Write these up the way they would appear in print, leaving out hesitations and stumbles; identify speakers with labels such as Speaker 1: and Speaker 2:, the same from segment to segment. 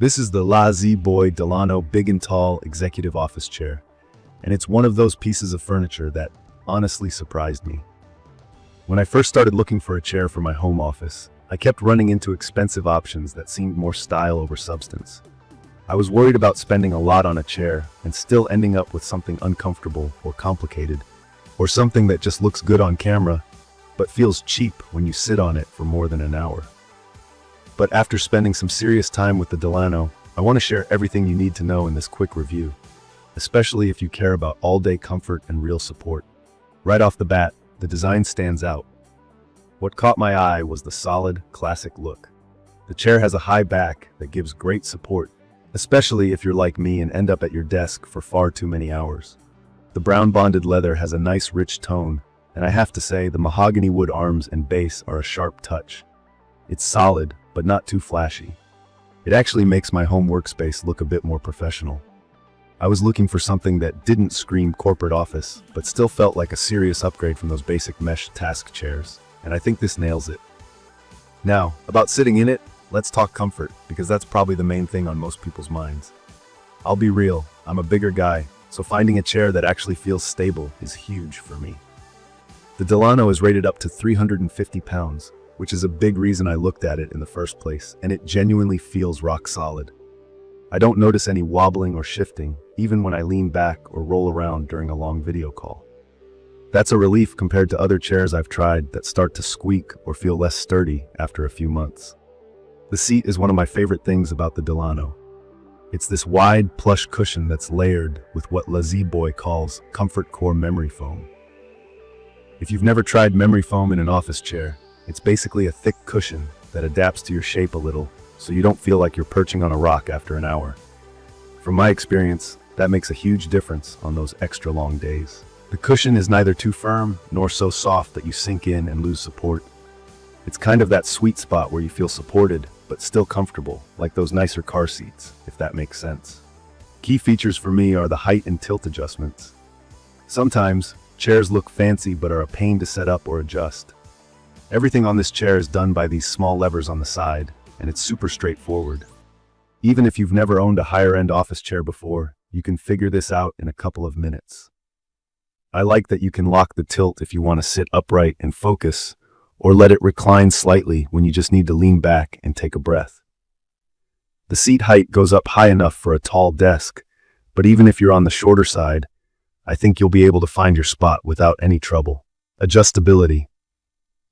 Speaker 1: This is the Lazy Boy Delano Big and Tall Executive Office Chair, and it's one of those pieces of furniture that honestly surprised me. When I first started looking for a chair for my home office, I kept running into expensive options that seemed more style over substance. I was worried about spending a lot on a chair and still ending up with something uncomfortable or complicated, or something that just looks good on camera, but feels cheap when you sit on it for more than an hour. But after spending some serious time with the Delano, I want to share everything you need to know in this quick review, especially if you care about all-day comfort and real support. Right off the bat, the design stands out. What caught my eye was the solid, classic look. The chair has a high back that gives great support, especially if you're like me and end up at your desk for far too many hours. The brown bonded leather has a nice rich tone, and I have to say the mahogany wood arms and base are a sharp touch. It's solid, but not too flashy. It actually makes my home workspace look a bit more professional. I was looking for something that didn't scream corporate office, but still felt like a serious upgrade from those basic mesh task chairs, and I think this nails it. Now, about sitting in it, let's talk comfort, because that's probably the main thing on most people's minds. I'll be real, I'm a bigger guy, so finding a chair that actually feels stable is huge for me. The Delano is rated up to 350 pounds, which is a big reason I looked at it in the first place, and it genuinely feels rock solid. I don't notice any wobbling or shifting, even when I lean back or roll around during a long video call. That's a relief compared to other chairs I've tried that start to squeak or feel less sturdy after a few months. The seat is one of my favorite things about the Delano. It's this wide, plush cushion that's layered with what Lazy Boy calls ComfortCore memory foam. If you've never tried memory foam in an office chair, it's basically a thick cushion that adapts to your shape a little, so you don't feel like you're perching on a rock after an hour. From my experience, that makes a huge difference on those extra long days. The cushion is neither too firm nor so soft that you sink in and lose support. It's kind of that sweet spot where you feel supported, but still comfortable, like those nicer car seats, if that makes sense. Key features for me are the height and tilt adjustments. Sometimes, chairs look fancy but are a pain to set up or adjust. Everything on this chair is done by these small levers on the side, and it's super straightforward. Even if you've never owned a higher-end office chair before, you can figure this out in a couple of minutes. I like that you can lock the tilt if you want to sit upright and focus, or let it recline slightly when you just need to lean back and take a breath. The seat height goes up high enough for a tall desk, but even if you're on the shorter side, I think you'll be able to find your spot without any trouble. Adjustability.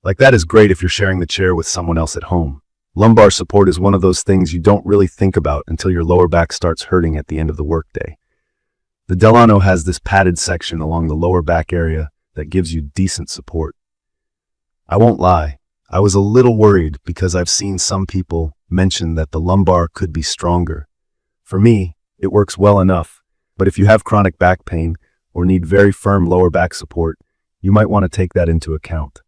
Speaker 1: Like that is great if you're sharing the chair with someone else at home. Lumbar support is one of those things you don't really think about until your lower back starts hurting at the end of the workday. The Delano has this padded section along the lower back area that gives you decent support. I won't lie, I was a little worried because I've seen some people mention that the lumbar could be stronger. For me, it works well enough, but if you have chronic back pain or need very firm lower back support, you might want to take that into account.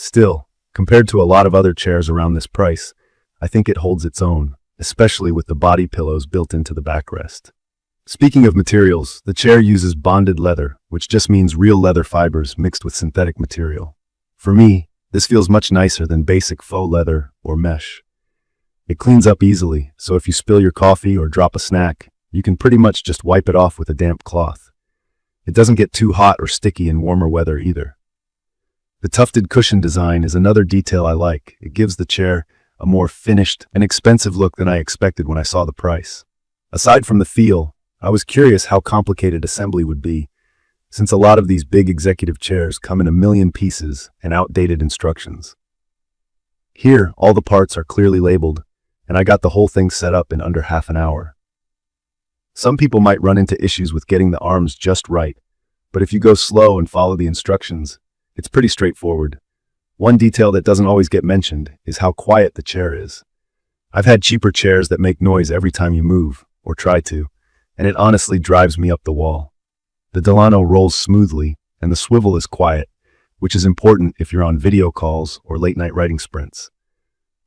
Speaker 1: Still, compared to a lot of other chairs around this price, I think it holds its own, especially with the body pillows built into the backrest. Speaking of materials, the chair uses bonded leather, which just means real leather fibers mixed with synthetic material. For me, this feels much nicer than basic faux leather or mesh. It cleans up easily, so if you spill your coffee or drop a snack, you can pretty much just wipe it off with a damp cloth. It doesn't get too hot or sticky in warmer weather either. The tufted cushion design is another detail I like. It gives the chair a more finished and expensive look than I expected when I saw the price. Aside from the feel, I was curious how complicated assembly would be, since a lot of these big executive chairs come in a million pieces and outdated instructions. Here, all the parts are clearly labeled, and I got the whole thing set up in under half an hour. Some people might run into issues with getting the arms just right, but if you go slow and follow the instructions, it's pretty straightforward. One detail that doesn't always get mentioned is how quiet the chair is. I've had cheaper chairs that make noise every time you move, or try to, and it honestly drives me up the wall. The Delano rolls smoothly, and the swivel is quiet, which is important if you're on video calls or late-night writing sprints.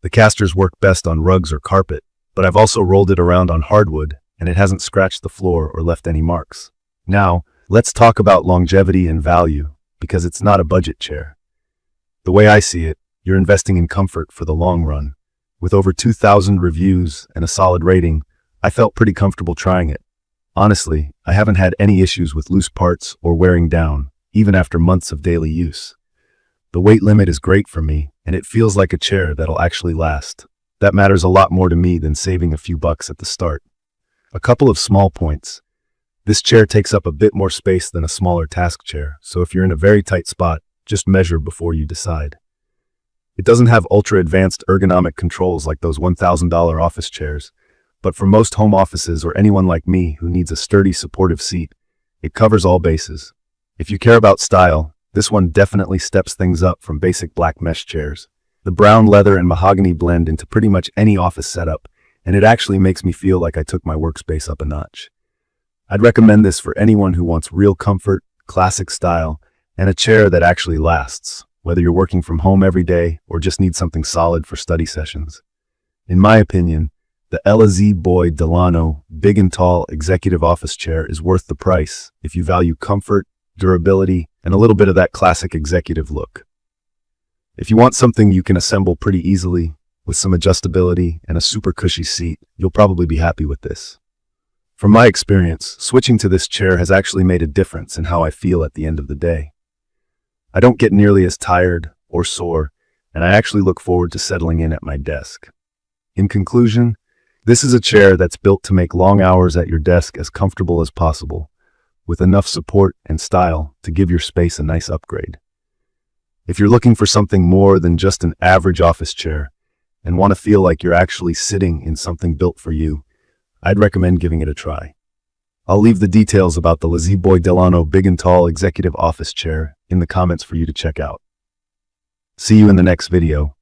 Speaker 1: The casters work best on rugs or carpet, but I've also rolled it around on hardwood, and it hasn't scratched the floor or left any marks. Now, let's talk about longevity and value, because it's not a budget chair. The way I see it, you're investing in comfort for the long run, With over 2,000 reviews and a solid rating, I felt pretty comfortable trying it. Honestly, I haven't had any issues with loose parts or wearing down, even after months of daily use. The weight limit is great for me, and it feels like a chair that'll actually last. That matters a lot more to me than saving a few bucks at the start. A couple of small points. This chair takes up a bit more space than a smaller task chair, so if you're in a very tight spot, just measure before you decide. It doesn't have ultra-advanced ergonomic controls like those $1,000 office chairs, but for most home offices or anyone like me who needs a sturdy, supportive seat, it covers all bases. If you care about style, this one definitely steps things up from basic black mesh chairs. The brown leather and mahogany blend into pretty much any office setup, and it actually makes me feel like I took my workspace up a notch. I'd recommend this for anyone who wants real comfort, classic style, and a chair that actually lasts, whether you're working from home every day or just need something solid for study sessions. In my opinion, the LZ Delano Big and Tall Executive Office Chair is worth the price if you value comfort, durability, and a little bit of that classic executive look. If you want something you can assemble pretty easily, with some adjustability and a super cushy seat, you'll probably be happy with this. From my experience, switching to this chair has actually made a difference in how I feel at the end of the day. I don't get nearly as tired or sore, and I actually look forward to settling in at my desk. In conclusion, this is a chair that's built to make long hours at your desk as comfortable as possible, with enough support and style to give your space a nice upgrade. If you're looking for something more than just an average office chair and want to feel like you're actually sitting in something built for you, I'd recommend giving it a try. I'll leave the details about the LZ Delano Big and Tall Executive Office Chair in the comments for you to check out. See you in the next video.